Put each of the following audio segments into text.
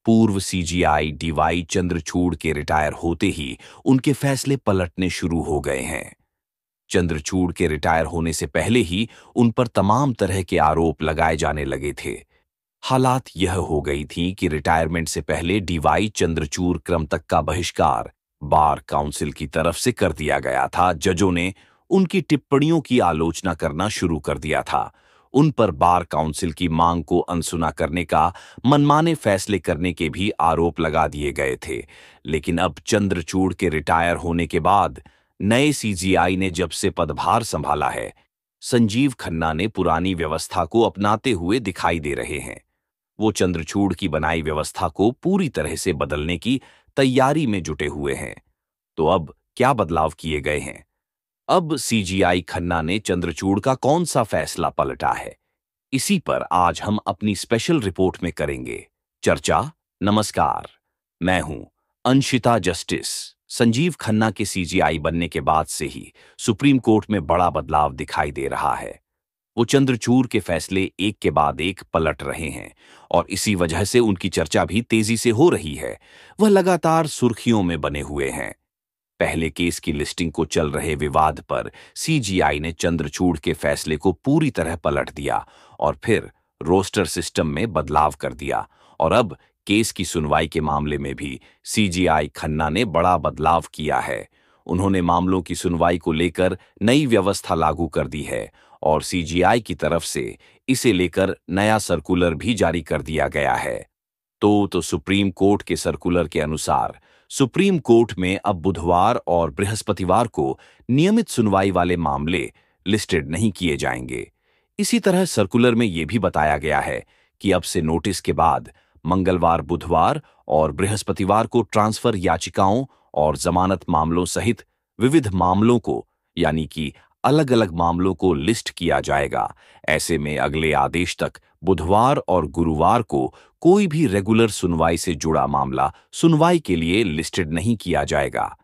पूर्व CGI D Y Chandrachud के retire होते ही उनके फैसले पलटने शुरू हो गए हैं। चंद्रचूड़ के रिटायर होने से पहले ही उन पर तमाम तरह के आरोप लगाए जाने लगे थे। हालात यह हो गई थी कि रिटायरमेंट से पहले डीवाई चंद्रचूड़ क्रम तक का बहिष्कार बार काउंसिल की तरफ से कर दिया गया था। जजों ने उनकी टिप्पणियों की आलोचना करना शुरू कर दिया था। उन पर बार काउंसिल की मांग को अनसुना करने का, मनमाने फैसले करने के भी आरोप लगा दिए गए थे। लेकिन अब चंद्रचूड़ के रिटायर होने के बाद नए सीजीआई ने जब से पदभार संभाला है, संजीव खन्ना ने पुरानी व्यवस्था को अपनाते हुए दिखाई दे रहे हैं। वो चंद्रचूड़ की बनाई व्यवस्था को पूरी तरह से बदलने की तैयारी में जुटे हुए हैं। तो अब क्या बदलाव किए गए हैं? अब सीजीआई खन्ना ने चंद्रचूड़ का कौन सा फैसला पलटा है? इसी पर आज हम अपनी स्पेशल रिपोर्ट में करेंगे चर्चा। नमस्कार, मैं हूं अंशिता जस्टिस। संजीव खन्ना के सीजीआई बनने के बाद से ही सुप्रीम कोर्ट में बड़ा बदलाव दिखाई दे रहा है। वो चंद्रचूड़ के फैसले एक के बाद एक पलट रहे हैं और इसी वजह से उनकी चर्चा भी तेजी से हो रही है। वह लगातार सुर्खियों में बने हुए हैं। पहले केस की लिस्टिंग को चल रहे विवाद पर सीजीआई ने चंद्रचूड़ के फैसले को पूरी तरह पलट दिया और फिर रोस्टर सिस्टम में बदलाव कर दिया। और अब केस की सुनवाई के मामले में भी सीजीआई खन्ना ने बड़ा बदलाव किया है। उन्होंने मामलों की सुनवाई को लेकर नई व्यवस्था लागू कर दी है और सीजीआई की तरफ से इसे लेकर नया सर्कुलर भी जारी कर दिया गया है। तो सुप्रीम कोर्ट के सर्कुलर के अनुसार सुप्रीम कोर्ट में अब बुधवार और बृहस्पतिवार को नियमित सुनवाई वाले मामले लिस्टेड नहीं किए जाएंगे। इसी तरह सर्कुलर में यह भी बताया गया है कि अब से नोटिस के बाद मंगलवार, बुधवार और बृहस्पतिवार को ट्रांसफर याचिकाओं और जमानत मामलों सहित विविध मामलों को, यानी कि अलग अलग मामलों को लिस्ट किया जाएगा। ऐसे में अगले आदेश तक बुधवार और गुरुवार को कोई भी रेगुलर सुनवाई से जुड़ा मामला सुनवाई के लिए लिस्टेड नहीं किया जाएगा।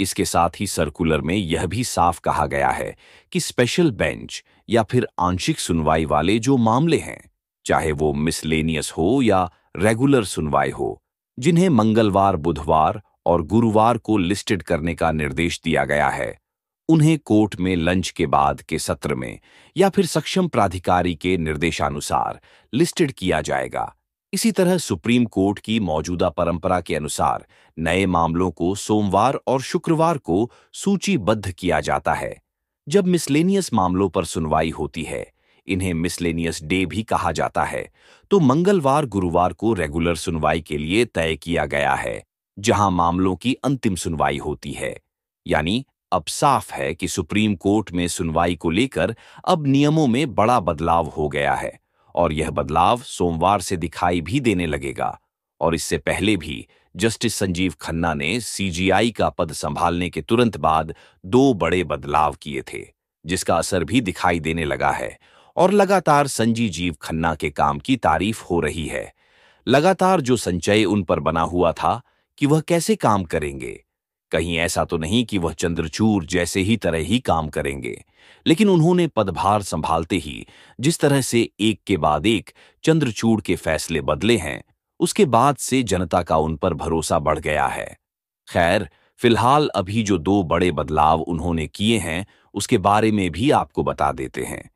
इसके साथ ही सर्कुलर में यह भी साफ कहा गया है कि स्पेशल बेंच या फिर आंशिक सुनवाई वाले जो मामले हैं, चाहे वो मिसलेनियस हो या रेगुलर सुनवाई हो, जिन्हें मंगलवार, बुधवार और गुरुवार को लिस्टेड करने का निर्देश दिया गया है, उन्हें कोर्ट में लंच के बाद के सत्र में या फिर सक्षम प्राधिकारी के निर्देशानुसार लिस्टेड किया जाएगा। इसी तरह सुप्रीम कोर्ट की मौजूदा परंपरा के अनुसार नए मामलों को सोमवार और शुक्रवार को सूचीबद्ध किया जाता है। जब मिसलेनियस मामलों पर सुनवाई होती है, इन्हें मिसलेनियस डे भी कहा जाता है, तो मंगलवार, गुरुवार को रेगुलर सुनवाई के लिए तय किया गया है, जहां मामलों की अंतिम सुनवाई होती है। यानी अब साफ है कि सुप्रीम कोर्ट में सुनवाई को लेकर अब नियमों में बड़ा बदलाव हो गया है और यह बदलाव सोमवार से दिखाई भी देने लगेगा। और इससे पहले भी जस्टिस संजीव खन्ना ने सीजीआई का पद संभालने के तुरंत बाद दो बड़े बदलाव किए थे, जिसका असर भी दिखाई देने लगा है और लगातार संजीव खन्ना के काम की तारीफ हो रही है। लगातार जो संचय उन पर बना हुआ था कि वह कैसे काम करेंगे, कहीं ऐसा तो नहीं कि वह चंद्रचूड़ जैसे ही तरह ही काम करेंगे, लेकिन उन्होंने पदभार संभालते ही जिस तरह से एक के बाद एक चंद्रचूड़ के फैसले बदले हैं, उसके बाद से जनता का उन पर भरोसा बढ़ गया है। खैर, फिलहाल अभी जो दो बड़े बदलाव उन्होंने किए हैं, उसके बारे में भी आपको बता देते हैं।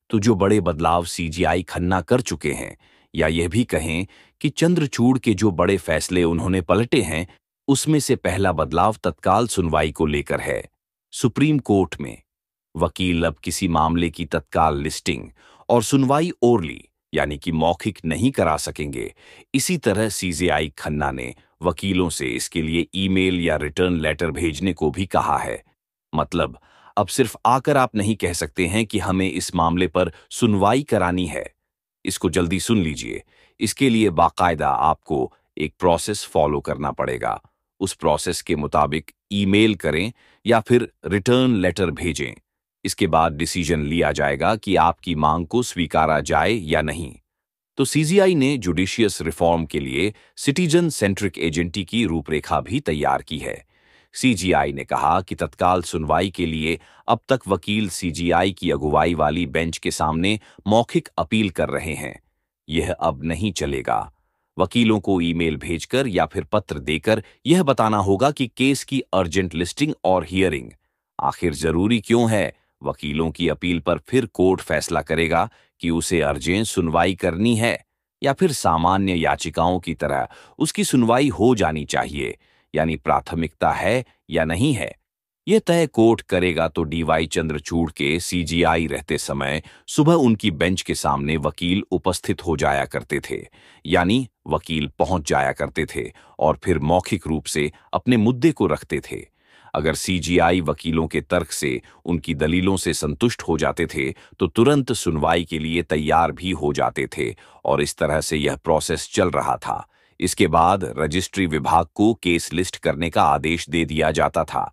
तो जो बड़े बदलाव सीजीआई खन्ना कर चुके हैं, या यह भी कहें कि चंद्रचूड़ के जो बड़े फैसले उन्होंने पलटे हैं, उसमें से पहला बदलाव तत्काल सुनवाई को लेकर है। सुप्रीम कोर्ट में वकील अब किसी मामले की तत्काल लिस्टिंग और सुनवाई ओरली, यानी कि मौखिक नहीं करा सकेंगे। इसी तरह सीजीआई खन्ना ने वकीलों से इसके लिए ईमेल या रिटर्न लेटर भेजने को भी कहा है। मतलब अब सिर्फ आकर आप नहीं कह सकते हैं कि हमें इस मामले पर सुनवाई करानी है। इसको जल्दी सुन लीजिए। इसके लिए बाकायदा आपको एक प्रोसेस फॉलो करना पड़ेगा। उस प्रोसेस के मुताबिक ईमेल करें या फिर रिटर्न लेटर भेजें। इसके बाद डिसीजन लिया जाएगा कि आपकी मांग को स्वीकारा जाए या नहीं। तो सीजीआई ने जुडिशियस रिफॉर्म के लिए सिटीजन सेंट्रिक एजेंटी की रूपरेखा भी तैयार की है। सीजीआई ने कहा कि तत्काल सुनवाई के लिए अब तक वकील सीजीआई की अगुवाई वाली बेंच के सामने मौखिक अपील कर रहे हैं। यह अब नहीं चलेगा। वकीलों को ईमेल भेजकर या फिर पत्र देकर यह बताना होगा कि केस की अर्जेंट लिस्टिंग और हियरिंग। आखिर जरूरी क्यों है? वकीलों की अपील पर फिर कोर्ट फैसला करेगा कि उसे अर्जेंट सुनवाई करनी है या फिर सामान्य याचिकाओं की तरह उसकी सुनवाई हो जानी चाहिए, यानी प्राथमिकता है या नहीं है। यह तय कोर्ट करेगा। तो डीवाई चंद्रचूड़ के सीजीआई रहते समय सुबह उनकी बेंच के सामने वकील उपस्थित हो जाया करते थे, यानी वकील पहुंच जाया करते थे और फिर मौखिक रूप से अपने मुद्दे को रखते थे। अगर सीजीआई वकीलों के तर्क से, उनकी दलीलों से संतुष्ट हो जाते थे तो तुरंत सुनवाई के लिए तैयार भी हो जाते थे और इस तरह से यह प्रोसेस चल रहा था। इसके बाद रजिस्ट्री विभाग को केस लिस्ट करने का आदेश दे दिया जाता था।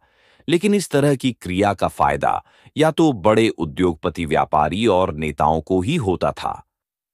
लेकिन इस तरह की क्रिया का फायदा या तो बड़े उद्योगपति, व्यापारी और नेताओं को ही होता था।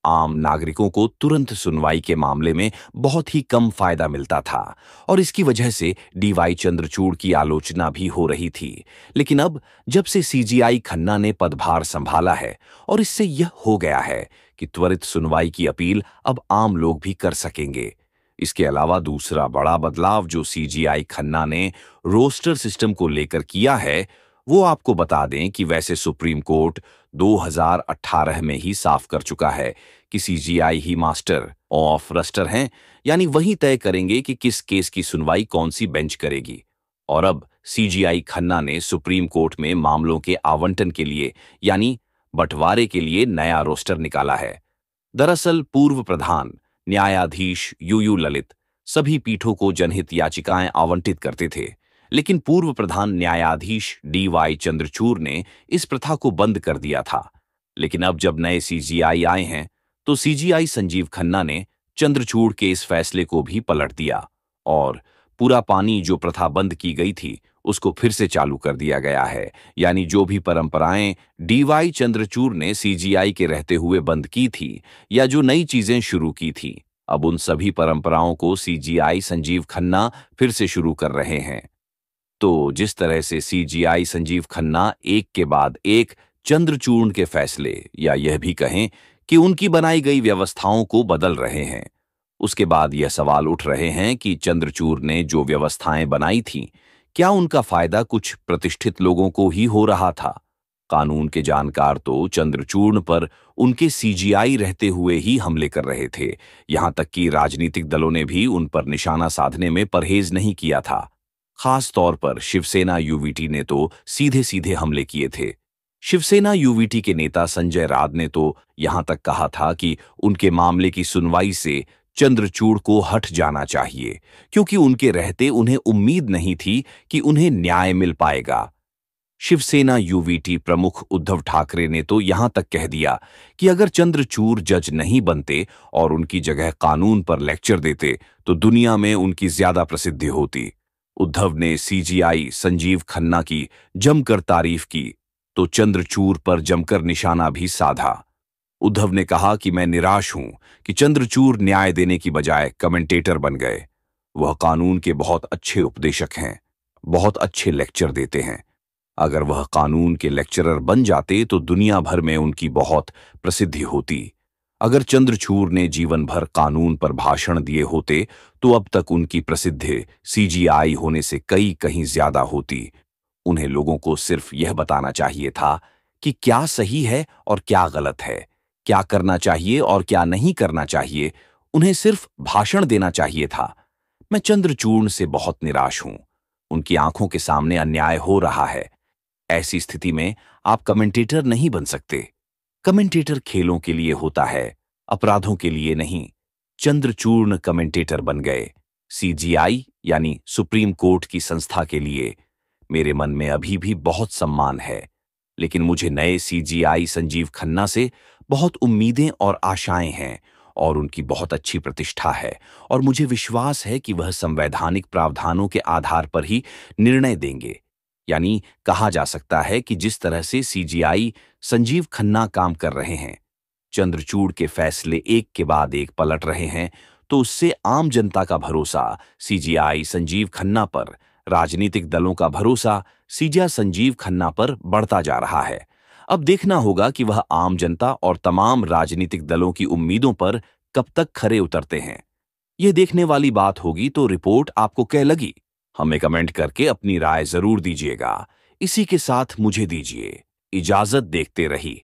आम नागरिकों को तुरंत सुनवाई के मामले में बहुत ही कम फायदा मिलता था और इसकी वजह से डीवाई चंद्रचूड़ की आलोचना भी हो रही थी। लेकिन अब जब से सीजीआई खन्ना ने पदभार संभाला है और इससे यह हो गया है कि त्वरित सुनवाई की अपील अब आम लोग भी कर सकेंगे। इसके अलावा दूसरा बड़ा बदलाव जो सीजीआई खन्ना ने रोस्टर सिस्टम को लेकर किया है, वो आपको बता दें कि वैसे सुप्रीम कोर्ट 2018 में ही साफ कर चुका है कि CGI he master of roster हैं, यानी वही तय करेंगे कि किस केस की सुनवाई कौन सी बेंच करेगी। और अब सीजीआई खन्ना ने सुप्रीम कोर्ट में मामलों के आवंटन के लिए, यानी बंटवारे के लिए नया रोस्टर निकाला है। दरअसल पूर्व प्रधान न्यायाधीश यूयू ललित सभी पीठों को जनहित याचिकाएं आवंटित करते थे, लेकिन पूर्व प्रधान न्यायाधीश डीवाई चंद्रचूड़ ने इस प्रथा को बंद कर दिया था। लेकिन अब जब नए सीजीआई आए हैं तो सीजीआई संजीव खन्ना ने चंद्रचूड़ के इस फैसले को भी पलट दिया और पूरा पानी जो प्रथा बंद की गई थी उसको फिर से चालू कर दिया गया है। यानी जो भी परंपराएं डीवाई चंद्रचूड़ ने सीजीआई के रहते हुए बंद की थी या जो नई चीजें शुरू की थी, अब उन सभी परंपराओं को सीजीआई संजीव खन्ना फिर से शुरू कर रहे हैं। तो जिस तरह से सीजीआई संजीव खन्ना एक के बाद एक चंद्रचूड़ के फैसले या यह भी कहें कि उनकी बनाई गई व्यवस्थाओं को बदल रहे हैं, उसके बाद यह सवाल उठ रहे हैं कि चंद्रचूड़ ने जो व्यवस्थाएं बनाई थीं, क्या उनका फायदा कुछ प्रतिष्ठित लोगों को ही हो रहा था? कानून के जानकार तो चंद्रचूड़ पर उनके सीजीआई रहते हुए ही हमले कर रहे थे। यहां तक कि राजनीतिक दलों ने भी उन पर निशाना साधने में परहेज नहीं किया था। खास तौर पर शिवसेना यूवीटी ने तो सीधे सीधे हमले किए थे। शिवसेना यूवीटी के नेता संजय राउत ने तो यहां तक कहा था कि उनके मामले की सुनवाई से चंद्रचूड़ को हट जाना चाहिए, क्योंकि उनके रहते उन्हें उम्मीद नहीं थी कि उन्हें न्याय मिल पाएगा। शिवसेना यूवीटी प्रमुख उद्धव ठाकरे ने तो यहां तक कह दिया कि अगर चंद्रचूड़ जज नहीं बनते और उनकी जगह कानून पर लेक्चर देते तो दुनिया में उनकी ज्यादा प्रसिद्धि होती। उद्धव ने सीजीआई संजीव खन्ना की जमकर तारीफ की तो चंद्रचूड़ पर जमकर निशाना भी साधा। उद्धव ने कहा कि मैं निराश हूं कि चंद्रचूड़ न्याय देने की बजाय कमेंटेटर बन गए। वह कानून के बहुत अच्छे उपदेशक हैं, बहुत अच्छे लेक्चर देते हैं। अगर वह कानून के लेक्चरर बन जाते तो दुनिया भर में उनकी बहुत प्रसिद्धि होती। अगर चंद्रचूड़ ने जीवन भर कानून पर भाषण दिए होते तो अब तक उनकी प्रसिद्धि सीजीआई होने से कहीं ज्यादा होती। उन्हें लोगों को सिर्फ यह बताना चाहिए था कि क्या सही है और क्या गलत है, क्या करना चाहिए और क्या नहीं करना चाहिए। उन्हें सिर्फ भाषण देना चाहिए था। मैं चंद्रचूड़ से बहुत निराश हूं। उनकी आंखों के सामने अन्याय हो रहा है। ऐसी स्थिति में आप कमेंटेटर नहीं बन सकते। कमेंटेटर खेलों के लिए होता है, अपराधों के लिए नहीं। चंद्रचूड़ कमेंटेटर बन गए सीजीआई यानी सुप्रीम कोर्ट की संस्था के लिए। मेरे मन में अभी भी बहुत सम्मान है, लेकिन मुझे नए सीजीआई संजीव खन्ना से बहुत उम्मीदें और आशाएं हैं और उनकी बहुत अच्छी प्रतिष्ठा है और मुझे विश्वास है कि वह संवैधानिक प्रावधानों के आधार पर ही निर्णय देंगे। यानी कहा जा सकता है कि जिस तरह से सीजीआई संजीव खन्ना काम कर रहे हैं, चंद्रचूड़ के फैसले एक के बाद एक पलट रहे हैं, तो उससे आम जनता का भरोसा सीजीआई संजीव खन्ना पर, राजनीतिक दलों का भरोसा सीजीआई संजीव खन्ना पर बढ़ता जा रहा है। अब देखना होगा कि वह आम जनता और तमाम राजनीतिक दलों की उम्मीदों पर कब तक खरे उतरते हैं। ये देखने वाली बात होगी तो रिपोर्ट आपको क्या लगी? हमें कमेंट करके अपनी राय जरूर दीजिएगा। इसी के साथ मुझे दीजिए इजाजत। देखते रही